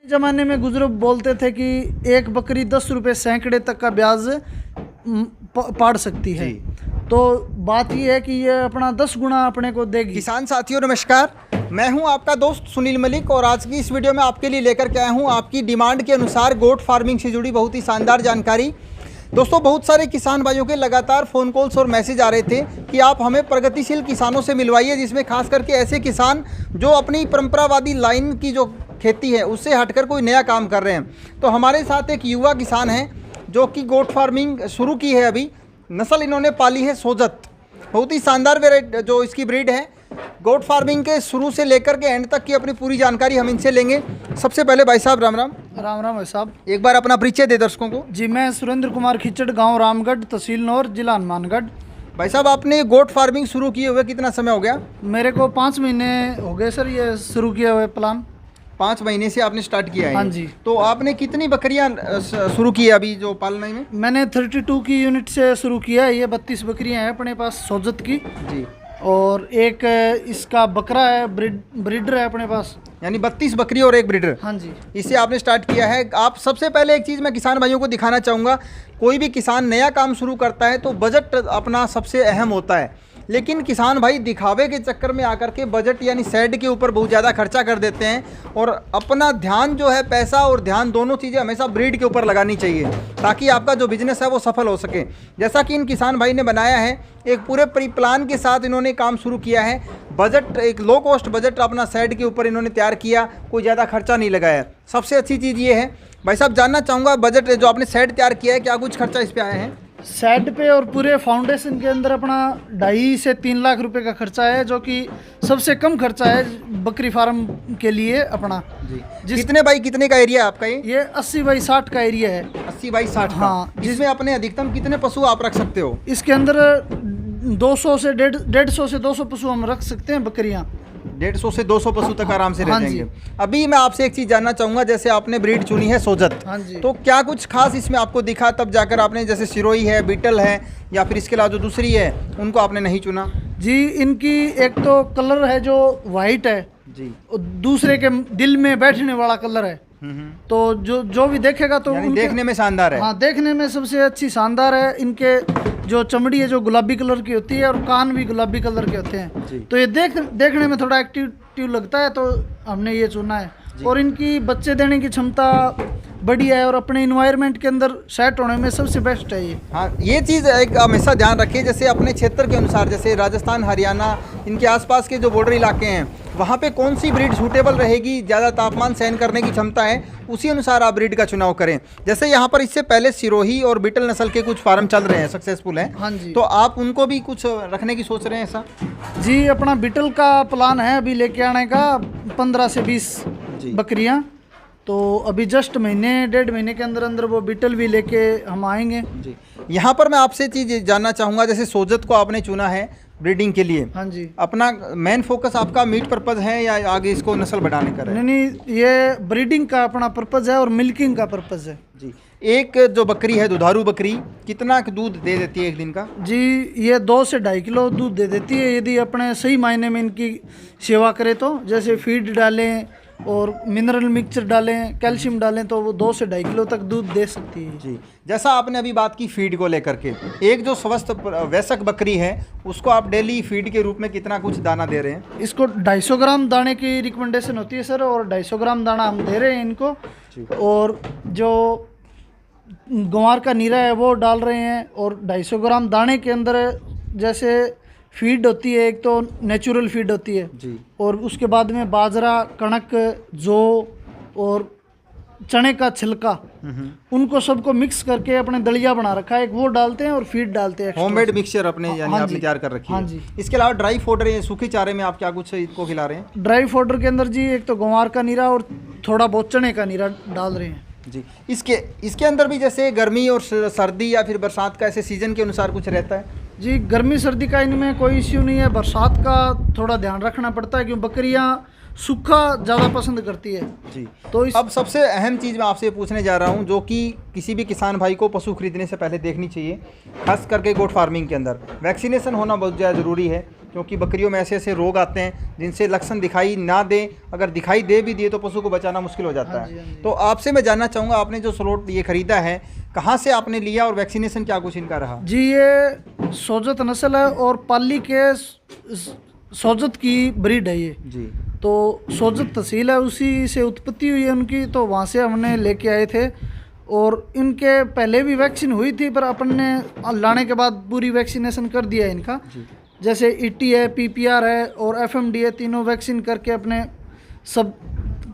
जमाने में बुजुर्ग बोलते थे कि एक बकरी 10 रुपए सैकड़े तक का ब्याज पाड़ सकती है। तो बात ये है कि ये अपना 10 गुना अपने को देगी। किसान साथियों नमस्कार, मैं हूं आपका दोस्त सुनील मलिक और आज की इस वीडियो में आपके लिए लेकर के आया हूं आपकी डिमांड के अनुसार गोट फार्मिंग से जुड़ी बहुत ही शानदार जानकारी। दोस्तों, बहुत सारे किसान भाइयों के लगातार फ़ोन कॉल्स और मैसेज आ रहे थे कि आप हमें प्रगतिशील किसानों से मिलवाइए, जिसमें खास करके ऐसे किसान जो अपनी परंपरावादी लाइन की जो खेती है उससे हटकर कोई नया काम कर रहे हैं। तो हमारे साथ एक युवा किसान हैं जो कि गोट फार्मिंग शुरू की है। अभी नस्ल इन्होंने पाली है सोजत, बहुत ही शानदार वेराइटी जो इसकी ब्रीड है। गोट फार्मिंग के शुरू से लेकर के एंड तक की अपनी पूरी जानकारी हम इनसे लेंगे। सबसे पहले भाई साहब राम राम। राम राम भाई साहब। एक बार अपना परिचय दे दर्शकों को। जी, मैं सुरेंद्र कुमार खिचड़, गांव रामगढ़, तहसील नौर, जिला हनुमानगढ़। भाई साहब, आपने गोट फार्मिंग शुरू किए हुए कितना समय हो गया? मेरे को 5 महीने हो गए सर ये शुरू किया हुए प्लान। 5 महीने से आपने स्टार्ट किया है? हाँ जी। तो आपने कितनी बकरियां शुरू की है अभी जो पालने में? मैंने 32 की यूनिट से शुरू किया है। ये 32 बकरियां हैं अपने पास सोजत की जी, और एक इसका बकरा है, ब्रीडर है अपने पास। यानी 32 बकरी और एक ब्रीडर। हाँ जी। इससे आपने स्टार्ट किया है। आप सबसे पहले एक चीज़ मैं किसान भाइयों को दिखाना चाहूँगा, कोई भी किसान नया काम शुरू करता है तो बजट अपना सबसे अहम होता है, लेकिन किसान भाई दिखावे के चक्कर में आकर के बजट यानी सेड के ऊपर बहुत ज़्यादा खर्चा कर देते हैं और अपना ध्यान जो है, पैसा और ध्यान दोनों चीज़ें हमेशा ब्रीड के ऊपर लगानी चाहिए ताकि आपका जो बिजनेस है वो सफल हो सके। जैसा कि इन किसान भाई ने बनाया है, एक पूरे प्लान के साथ इन्होंने काम शुरू किया है। बजट एक लो कॉस्ट बजट अपना सेड के ऊपर इन्होंने तैयार किया, कोई ज़्यादा खर्चा नहीं लगाया। सबसे अच्छी चीज़ ये है। भाई साहब, जानना चाहूँगा बजट जो आपने सेड तैयार किया है, क्या कुछ खर्चा इस पर आया है? सेड पे और पूरे फाउंडेशन के अंदर अपना 2.5 से 3 लाख रुपए का खर्चा है, जो कि सबसे कम खर्चा है बकरी फार्म के लिए अपना। जी, कितने बाई कितने का एरिया है आपका? ये 80 बाई 60 का एरिया है। 80 बाई 60 का। हाँ, जिसमें अपने अधिकतम कितने पशु आप रख सकते हो? इसके अंदर 200 से 150 से 200 पशु हम रख सकते हैं बकरियां। 150 से 200 पशु तक आराम से रह हाँ जाएंगे। अभी मैं आपसे एक चीज़ जानना चाहूँगा, जैसे आपने ब्रीड चुनी है सोजत, हाँ जी। तो क्या कुछ खास इसमें आपको दिखा तब जाकर आपने, जैसे सिरोही है, बीटल है या फिर इसके अलावा जो दूसरी है उनको आपने नहीं चुना? जी, इनकी एक तो कलर है जो वाइट है जी, और दूसरे के दिल में बैठने वाला कलर है। तो जो भी देखेगा तो देखने में शानदार है। हाँ, देखने में सबसे अच्छी शानदार है। इनके जो चमड़ी है जो गुलाबी कलर की होती है और कान भी गुलाबी कलर के होते हैं, तो ये देखने में थोड़ा एक्टिव लगता है, तो हमने ये चुना है। और इनकी बच्चे देने की क्षमता बढ़िया है और अपने इन्वायरमेंट के अंदर सेट होने में सबसे बेस्ट है ये। हाँ, ये चीज़ एक हमेशा ध्यान रखिए, जैसे अपने क्षेत्र के अनुसार, जैसे राजस्थान, हरियाणा, इनके आसपास के जो बॉर्डर इलाके हैं वहाँ पे कौन सी ब्रीड सूटेबल रहेगी, ज़्यादा तापमान सहन करने की क्षमता है, उसी अनुसार आप ब्रीड का चुनाव करें। जैसे यहाँ पर इससे पहले सिरोही और बीटल नस्ल के कुछ फार्म चल रहे हैं, सक्सेसफुल हैं। हाँ जी। तो आप उनको भी कुछ रखने की सोच रहे हैं ऐसा? जी, अपना बीटल का प्लान है अभी लेके आने का 15 से 20 बकरियां। तो अभी जस्ट 1.5 महीने के अंदर अंदर वो बीटल भी लेके हम आएंगे। जी, यहाँ पर मैं आपसे चीज़ जानना चाहूँगा, जैसे सोजत को आपने चुना है ब्रीडिंग के लिए, हाँ जी, अपना मेन फोकस आपका मीट पर्पज़ है या आगे इसको नस्ल बढ़ाने का है? नहीं, ये ब्रीडिंग का अपना पर्पज़ है और मिल्किंग का पर्पज़ है। जी, एक जो बकरी है दुधारू बकरी कितना दूध दे देती है एक दिन का? जी, ये 2 से 2.5 किलो दूध दे देती है यदि अपने सही मायने में इनकी सेवा करें तो। जैसे फीड डालें और मिनरल मिक्सचर डालें, कैल्शियम डालें, तो वो 2 से 2.5 किलो तक दूध दे सकती है। जी, जैसा आपने अभी बात की फीड को लेकर के, एक जो स्वस्थ वयस्क बकरी है उसको आप डेली फीड के रूप में कितना कुछ दाना दे रहे हैं? इसको 250 ग्राम दाने की रिकमेंडेशन होती है सर, और 250 ग्राम दाना हम दे रहे हैं इनको। और जो ग्वार का नीरा है वो डाल रहे हैं। और 250 ग्राम दाने के अंदर जैसे फीड होती है, एक तो नेचुरल फीड होती है जी, और उसके बाद में बाजरा, कणक, जौ और चने का छिलका, उनको सबको मिक्स करके अपने दलिया बना रखा है, एक वो डालते हैं और फीड डालते हैं। होममेड मिक्सचर अपने यानी हाँ आपने जी, तैयार कर रखी है। हाँ जी। इसके अलावा ड्राई फोडर या सूखे चारे में आप क्या कुछ इनको खिला रहे हैं? ड्राई फोडर के अंदर जी एक तो ग्वार का नीरा और थोड़ा बहुत चने का नीरा डाल रहे हैं। जी, इसके अंदर भी जैसे गर्मी और सर्दी या फिर बरसात का ऐसे सीजन के अनुसार कुछ रहता है? जी, गर्मी सर्दी का इनमें कोई इश्यू नहीं है। बरसात का थोड़ा ध्यान रखना पड़ता है क्योंकि बकरियां सूखा ज़्यादा पसंद करती है। जी। तो इस अब सबसे अहम चीज़ मैं आपसे पूछने जा रहा हूं, जो कि किसी भी किसान भाई को पशु खरीदने से पहले देखनी चाहिए, खास करके गोट फार्मिंग के अंदर वैक्सीनेशन होना बहुत ज़्यादा ज़रूरी है, क्योंकि बकरियों में ऐसे ऐसे रोग आते हैं जिनसे लक्षण दिखाई ना दे, अगर दिखाई दे भी दिए तो पशु को बचाना मुश्किल हो जाता हाँ जी, हाँ है। जी। तो आपसे मैं जानना चाहूँगा, आपने जो स्लॉट ये खरीदा है, कहाँ से आपने लिया और वैक्सीनेशन क्या कुछ इनका रहा? जी, ये सोजत नस्ल है और पाली के सोजत की ब्रीड है ये। जी तो सोजत तहसील है, उसी से उत्पत्ति हुई है उनकी, तो वहाँ से हमने लेके आए थे। और इनके पहले भी वैक्सीन हुई थी, पर अपन ने लाने के बाद पूरी वैक्सीनेशन कर दिया है इनका। जी जैसे ईटी है, पीपीआर है और एफएमडी है, तीनों वैक्सीन करके अपने सब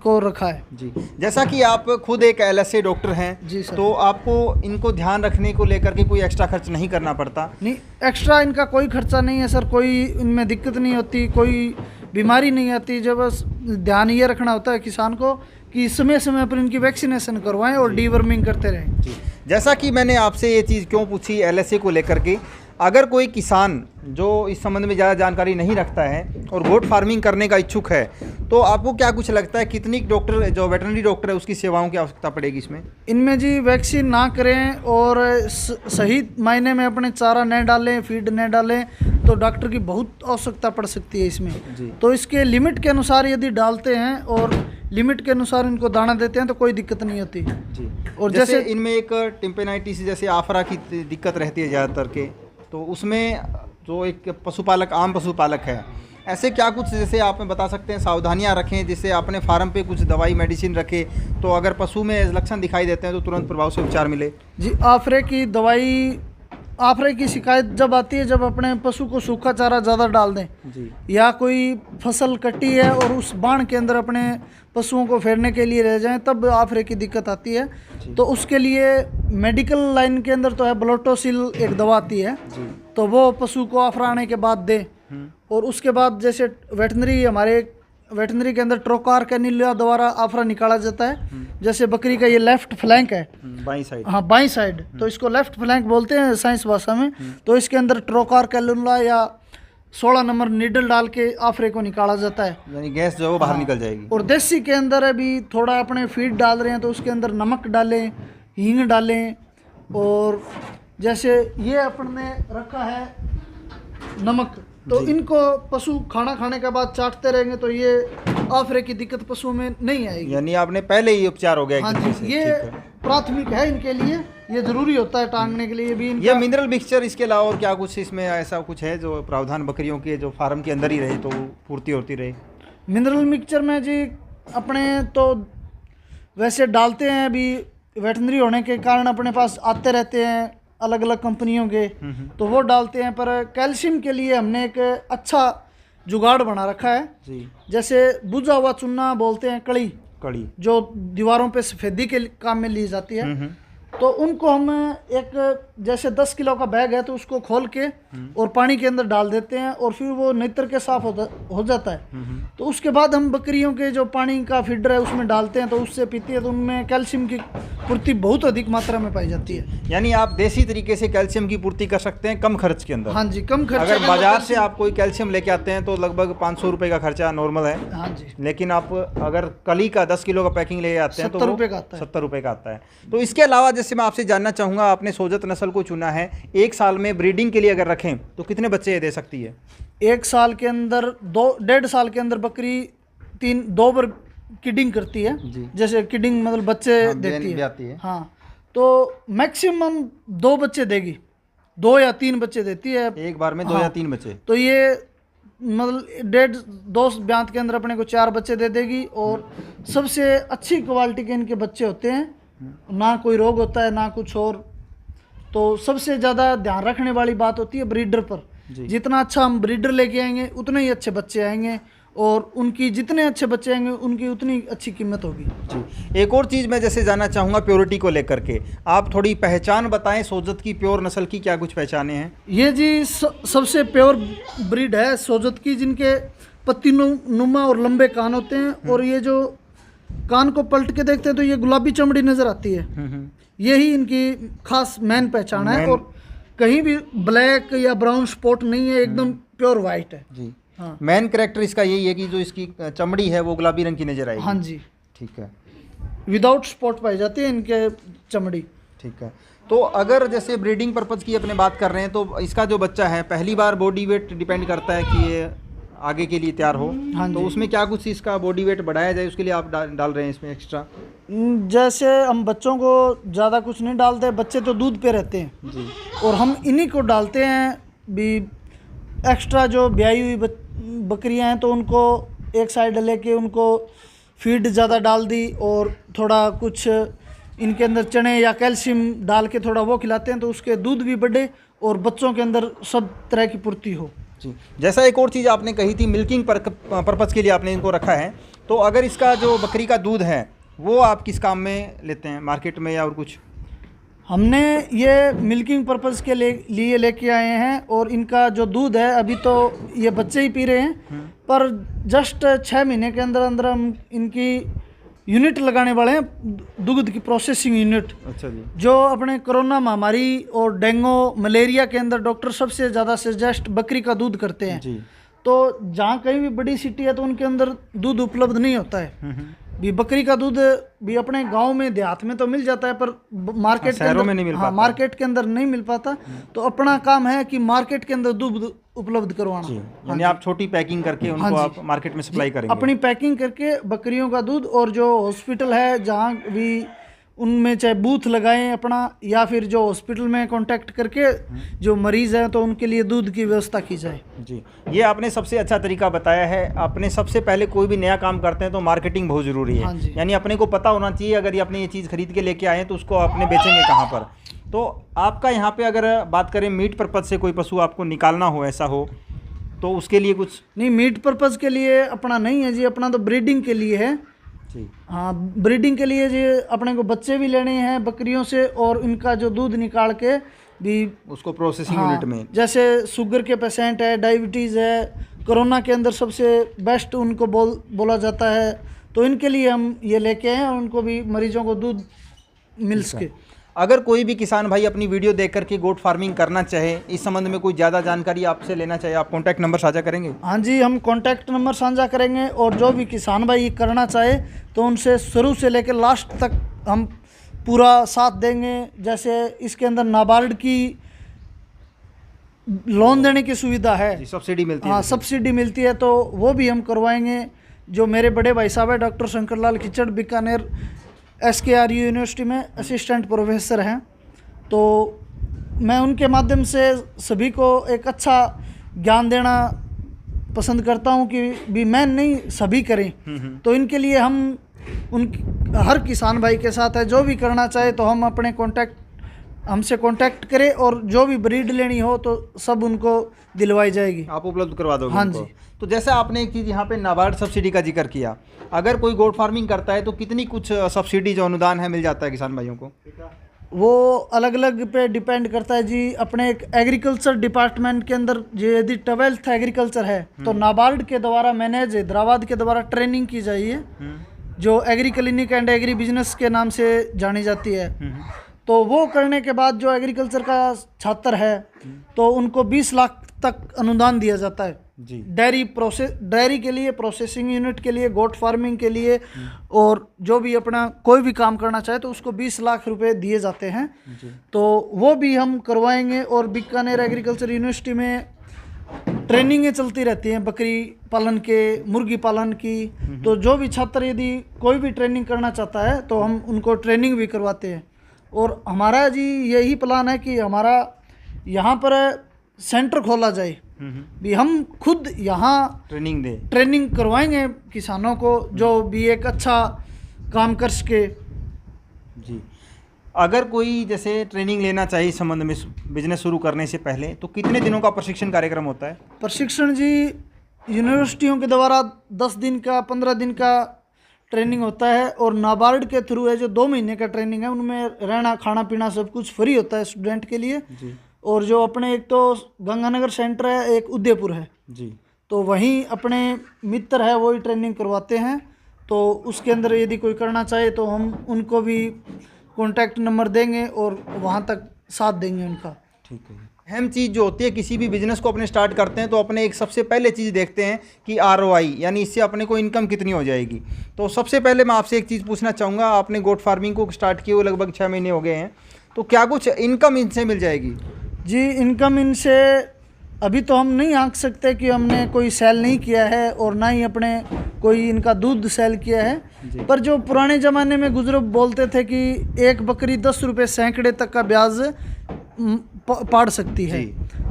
को रखा है। जी। जैसा कि आप खुद एक एलएसए डॉक्टर हैं, जी सर। तो आपको इनको ध्यान रखने को लेकर के कोई एक्स्ट्रा खर्च नहीं करना पड़ता? नहीं, एक्स्ट्रा इनका कोई खर्चा नहीं है सर, कोई इनमें दिक्कत नहीं होती, कोई बीमारी नहीं आती। जब बस ध्यान ये रखना होता है किसान को कि समय समय पर इनकी वैक्सीनेशन करवाएं और डीवर्मिंग करते रहें। जी। जैसा कि मैंने आपसे ये चीज़ क्यों पूछी एलएसए को लेकर के, अगर कोई किसान जो इस संबंध में ज़्यादा जानकारी नहीं रखता है और गोट फार्मिंग करने का इच्छुक है, तो आपको क्या कुछ लगता है कितनी डॉक्टर जो वेटरनरी डॉक्टर है उसकी सेवाओं की आवश्यकता पड़ेगी इसमें? इनमें जी वैक्सीन ना करें और सही मायने में अपने चारा न डालें, फीड न डालें, तो डॉक्टर की बहुत आवश्यकता पड़ सकती है इसमें। जी। तो इसके लिमिट के अनुसार यदि डालते हैं और लिमिट के अनुसार इनको दाना देते हैं तो कोई दिक्कत नहीं होती। जी। और जैसे इनमें एक टिम्पेनाइटिस जैसे आफरा की दिक्कत रहती है ज़्यादातर के, तो उसमें जो एक पशुपालक आम पशुपालक है, ऐसे क्या कुछ जैसे आप में बता सकते हैं सावधानियां रखें, जिससे अपने फार्म पे कुछ दवाई मेडिसिन रखें, तो अगर पशु में लक्षण दिखाई देते हैं तो तुरंत प्रभाव से उपचार मिले? जी, आफरे की दवाई, आफरे की शिकायत जब आती है जब अपने पशु को सूखा चारा ज़्यादा डाल दें, जी या कोई फसल कटी है और उस बाण के अंदर अपने पशुओं को फेरने के लिए रह जाएं, तब आफरे की दिक्कत आती है। तो उसके लिए मेडिकल लाइन के अंदर तो है ब्लोटोसिल एक दवा आती है, जी। तो वो पशु को आफरा आने के बाद दें। और उसके बाद जैसे वेटनरी, हमारे वेटनरी के अंदर ट्रोकार कैनिला द्वारा आफरा निकाला जाता है। जैसे बकरी का ये लेफ्ट फ्लैंक है, बाईं साइड। हाँ बाईं साइड, तो इसको लेफ्ट फ्लैंक बोलते हैं साइंस भाषा में। तो इसके अंदर ट्रोकार कैनुला या 16 नंबर नीडल डाल के आफरे को निकाला जाता है, यानी गैस जो है वो बाहर निकल जाएगी। और देसी के अंदर अभी थोड़ा अपने फीड डाल रहे हैं तो उसके अंदर नमक डालें, हींग डालें। और जैसे ये अपन ने रखा है नमक, तो इनको पशु खाना खाने के बाद चाटते रहेंगे तो ये आफरे की दिक्कत पशुओं में नहीं आएगी। यानी आपने पहले ही उपचार हो गया एक हाँ तरीके जी, से। ये ठीक है। प्राथमिक है इनके लिए, ये जरूरी होता है टांगने के लिए भी ये इनका। मिनरल मिक्सचर, इसके अलावा और क्या कुछ इसमें ऐसा कुछ है जो प्रावधान बकरियों के जो फार्म के अंदर ही रहे, तो वो पूर्ति होती रहे? मिनरल मिक्सचर में जी अपने तो वैसे डालते हैं, अभी वेटनरी होने के कारण अपने पास आते रहते हैं अलग अलग कंपनियों के, तो वो डालते हैं। पर कैल्शियम के लिए हमने एक अच्छा जुगाड़ बना रखा है। जी। जैसे बुझा हुआ चूना बोलते हैं, कड़ी, कड़ी। जो दीवारों पे सफ़ेदी के काम में ली जाती है, तो उनको हम एक जैसे 10 किलो का बैग है तो उसको खोल के और पानी के अंदर डाल देते हैं, और फिर वो नेत्र के साफ हो जाता है। तो उसके बाद हम बकरियों के जो पानी का फीडर है उसमें डालते हैं, तो उससे पीती है, तो उनमें कैल्शियम की पूर्ति बहुत अधिक मात्रा में पाई जाती है। यानी आप देसी तरीके से कैल्शियम की पूर्ति कर सकते हैं कम खर्च के अंदर। हाँ जी, कम खर्च। अगर बाजार से आप कोई कैल्शियम लेके आते हैं तो लगभग 500 रुपये का खर्चा नॉर्मल है। हाँ जी, लेकिन आप अगर कली का 10 किलो का पैकिंग ले आते हैं तो 70 रुपये का आता है। 70 रुपये का आता है। तो इसके अलावा जैसे मैं आपसे जानना चाहूँगा, आपने सोजत नस्ल को चुना है, एक साल में ब्रीडिंग के लिए अगर रखें तो कितने बच्चे दे सकती है? एक साल के अंदर 2-1.5 साल के अंदर बकरी 2 बार किडिंग करती है। जी। जैसे किडिंग मतलब बच्चे देती है। हाँ, तो मैक्सिमम 2 बच्चे देगी, 2 या 3 बच्चे देती है एक बार में 2 या 3 बच्चे। तो ये मतलब 1.5-2 ब्यांत के अंदर अपने को 4 बच्चे दे देगी। और सबसे अच्छी क्वालिटी के इनके बच्चे होते हैं, ना कोई रोग होता है ना कुछ और। तो सबसे ज़्यादा ध्यान रखने वाली बात होती है ब्रीडर पर। जितना अच्छा हम ब्रीडर लेके आएंगे उतने ही अच्छे बच्चे आएंगे, और उनकी जितने अच्छे बच्चे आएंगे उनकी उतनी अच्छी कीमत होगी। जी। एक और चीज़ मैं जैसे जानना चाहूँगा प्योरिटी को लेकर के, आप थोड़ी पहचान बताएं सोजत की प्योर नस्ल की, क्या कुछ पहचाने हैं? ये जी सबसे प्योर ब्रीड है सोजत की, जिनके पत्ती नुमा और लंबे कान होते हैं, और ये जो कान को पलट के देखते हैं तो ये गुलाबी चमड़ी नज़र आती है। यही इनकी खास मेन पहचान है, और कहीं भी ब्लैक या ब्राउन स्पॉट नहीं है, एकदम प्योर वाइट है। जी। हाँ मेन कैरेक्टर इसका यही है कि जो इसकी चमड़ी है वो गुलाबी रंग की नजर आएगी। हाँ जी, ठीक है, विदाउट स्पॉट पाई जाती है इनके चमड़ी। ठीक है। तो अगर जैसे ब्रीडिंग पर्पज़ की अपने बात कर रहे हैं तो इसका जो बच्चा है पहली बार बॉडी वेट डिपेंड करता है कि ये आगे के लिए तैयार हो। हाँ तो जी। उसमें क्या कुछ इसका बॉडी वेट बढ़ाया जाए उसके लिए आप डाल रहे हैं इसमें एक्स्ट्रा? जैसे हम बच्चों को ज़्यादा कुछ नहीं डालते, बच्चे तो दूध पे रहते हैं जी, और हम इन्हीं को डालते हैं भी। एक्स्ट्रा जो ब्याई हुई बकरियां हैं तो उनको एक साइड लेके उनको फीड ज़्यादा डाल दी और थोड़ा कुछ इनके अंदर चने या कैल्शियम डाल के थोड़ा वो खिलाते हैं तो उसके दूध भी बढ़े और बच्चों के अंदर सब तरह की पूर्ति हो। जी। जैसा एक और चीज़ आपने कही थी, मिल्किंग पर्पज़ के लिए आपने इनको रखा है, तो अगर इसका जो बकरी का दूध है वो आप किस काम में लेते हैं, मार्केट में या और कुछ? हमने ये मिल्किंग पर्पज़ के लिए लेके आए हैं और इनका जो दूध है अभी तो ये बच्चे ही पी रहे हैं, पर जस्ट 6 महीने के अंदर अंदर हम इनकी यूनिट लगाने वाले हैं, दूध की प्रोसेसिंग यूनिट। अच्छा जी। जो अपने कोरोना महामारी और डेंगू मलेरिया के अंदर डॉक्टर सबसे ज़्यादा सजेस्ट बकरी का दूध करते हैं। जी। तो जहाँ कहीं भी बड़ी सिटी है तो उनके अंदर दूध उपलब्ध नहीं होता है। भी बकरी का दूध भी अपने गांव में देहात में तो मिल जाता है पर मार्केट के अंदर में नहीं मिल हाँ मार्केट के अंदर नहीं मिल पाता। तो अपना काम है कि मार्केट के अंदर दूध उपलब्ध करवाना। यानी आप छोटी पैकिंग करके उनको आप मार्केट में सप्लाई करेंगे? अपनी पैकिंग करके बकरियों का दूध, और जो हॉस्पिटल है जहाँ भी उनमें चाहे बूथ लगाएं अपना या फिर जो हॉस्पिटल में कांटेक्ट करके जो मरीज़ हैं तो उनके लिए दूध की व्यवस्था की जाए। जी, ये आपने सबसे अच्छा तरीका बताया है। आपने सबसे पहले कोई भी नया काम करते हैं तो मार्केटिंग बहुत ज़रूरी है। हाँ जी। यानी अपने को पता होना चाहिए अगर ये अपने ये चीज़ खरीद के लेके आए हैं तो उसको आपने बेचेंगे कहाँ पर। तो आपका यहाँ पे अगर बात करें मीट पर्पज़ से कोई पशु आपको निकालना हो, ऐसा हो तो उसके लिए कुछ? नहीं, मीट पर्पज़ के लिए अपना नहीं है जी, अपना तो ब्रीडिंग के लिए है जी। हाँ, ब्रीडिंग के लिए जी अपने को बच्चे भी लेने हैं बकरियों से और इनका जो दूध निकाल के भी उसको प्रोसेसिंग हाँ, यूनिट में, जैसे शुगर के पेशेंट है, डायबिटीज़ है, कोरोना के अंदर सबसे बेस्ट उनको बोला जाता है, तो इनके लिए हम ये लेके आए हैं और उनको भी मरीजों को दूध मिल सके। अगर कोई भी किसान भाई अपनी वीडियो देख करके गोट फार्मिंग करना चाहे, इस संबंध में कोई ज़्यादा जानकारी आपसे लेना चाहे, आप कॉन्टैक्ट नंबर साझा करेंगे? हाँ जी, हम कॉन्टैक्ट नंबर साझा करेंगे और जो भी किसान भाई करना चाहे तो उनसे शुरू से लेकर लास्ट तक हम पूरा साथ देंगे। जैसे इसके अंदर नाबार्ड की लोन देने की सुविधा है, सब्सिडी मिलती है? हाँ, सब्सिडी मिलती है, तो वो भी हम करवाएंगे। जो मेरे बड़े भाई साहब है doctor Shankarlal Khichar, Bikaner SKRU university में असिस्टेंट प्रोफेसर हैं, तो मैं उनके माध्यम से सभी को एक अच्छा ज्ञान देना पसंद करता हूं कि भी मैं नहीं सभी करें। तो इनके लिए हम हर किसान भाई के साथ है, जो भी करना चाहे तो हम अपने हमसे कांटेक्ट करें और जो भी ब्रीड लेनी हो तो सब उनको दिलवाई जाएगी, आप उपलब्ध करवा दोगे? हाँ उनको? जी। तो जैसे आपने एक चीज़ यहाँ पे नाबार्ड सब्सिडी का जिक्र किया, अगर कोई गोट फार्मिंग करता है तो कितनी कुछ सब्सिडी जो अनुदान है मिल जाता है किसान भाइयों को? वो अलग अलग पे डिपेंड करता है जी। अपने एक एग्रीकल्चर डिपार्टमेंट के अंदर जो यदि 12th एग्रीकल्चर है तो नाबार्ड के द्वारा मैनेज हैदराबाद के द्वारा ट्रेनिंग की जाइए जो agree clinic and agri business के नाम से जानी जाती है। तो वो करने के बाद जो एग्रीकल्चर का छात्र है तो उनको 20 लाख तक अनुदान दिया जाता है जी। डेयरी के लिए, प्रोसेसिंग यूनिट के लिए, गोट फार्मिंग के लिए, और जो भी अपना कोई भी काम करना चाहे तो उसको 20 लाख रुपए दिए जाते हैं जी। तो वो भी हम करवाएंगे। और बीकानेर एग्रीकल्चर यूनिवर्सिटी में ट्रेनिंगें चलती रहती हैं बकरी पालन के, मुर्गी पालन की, तो जो भी छात्र यदि कोई भी ट्रेनिंग करना चाहता है तो हम उनको ट्रेनिंग भी करवाते हैं। और हमारा जी यही प्लान है कि हमारा यहाँ पर सेंटर खोला जाए, भी हम खुद यहाँ ट्रेनिंग करवाएंगे किसानों को जो भी एक अच्छा काम कर सके जी। अगर कोई जैसे ट्रेनिंग लेना चाहिए इस संबंध में बिजनेस शुरू करने से पहले तो कितने दिनों का प्रशिक्षण कार्यक्रम होता है? प्रशिक्षण जी यूनिवर्सिटियों के द्वारा 10 दिन का 15 दिन का ट्रेनिंग होता है और नाबार्ड के थ्रू है जो 2 महीने का ट्रेनिंग है, उनमें रहना खाना पीना सब कुछ फ्री होता है स्टूडेंट के लिए जी। और जो अपने एक तो गंगानगर सेंटर है, एक उदयपुर है जी, तो वहीं अपने मित्र है वही ट्रेनिंग करवाते हैं। तो उसके अंदर यदि कोई करना चाहे तो हम उनको भी कॉन्टैक्ट नंबर देंगे और वहाँ तक साथ देंगे उनका। ठीक है। अहम चीज़ जो होती है, किसी भी बिजनेस को अपने स्टार्ट करते हैं तो अपने एक सबसे पहले चीज़ देखते हैं कि ROI, यानी इससे अपने को इनकम कितनी हो जाएगी। तो सबसे पहले मैं आपसे एक चीज़ पूछना चाहूँगा, आपने गोट फार्मिंग को स्टार्ट किए हुए लगभग 6 महीने हो गए हैं, तो क्या कुछ इनकम इनसे मिल जाएगी? जी, इनकम इनसे अभी तो हम नहीं आंक सकते कि हमने कोई सेल नहीं किया है और ना ही अपने कोई इनका दूध सेल किया है। पर जो पुराने ज़माने में बुजुर्ग बोलते थे कि एक बकरी 10 रुपये सैकड़े तक का ब्याज पाड़ सकती है,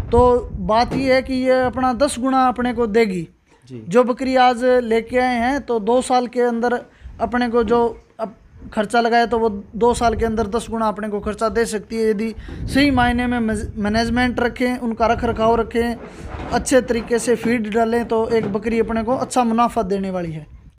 तो बात ये है कि ये अपना 10 गुना अपने को देगी। जो बकरी आज लेके आए हैं तो 2 साल के अंदर अपने को जो अब खर्चा लगाया तो वो 2 साल के अंदर 10 गुना अपने को खर्चा दे सकती है, यदि सही मायने में मैनेजमेंट रखें, उनका रख रखाव रखें, अच्छे तरीके से फीड डालें, तो एक बकरी अपने को अच्छा मुनाफा देने वाली है।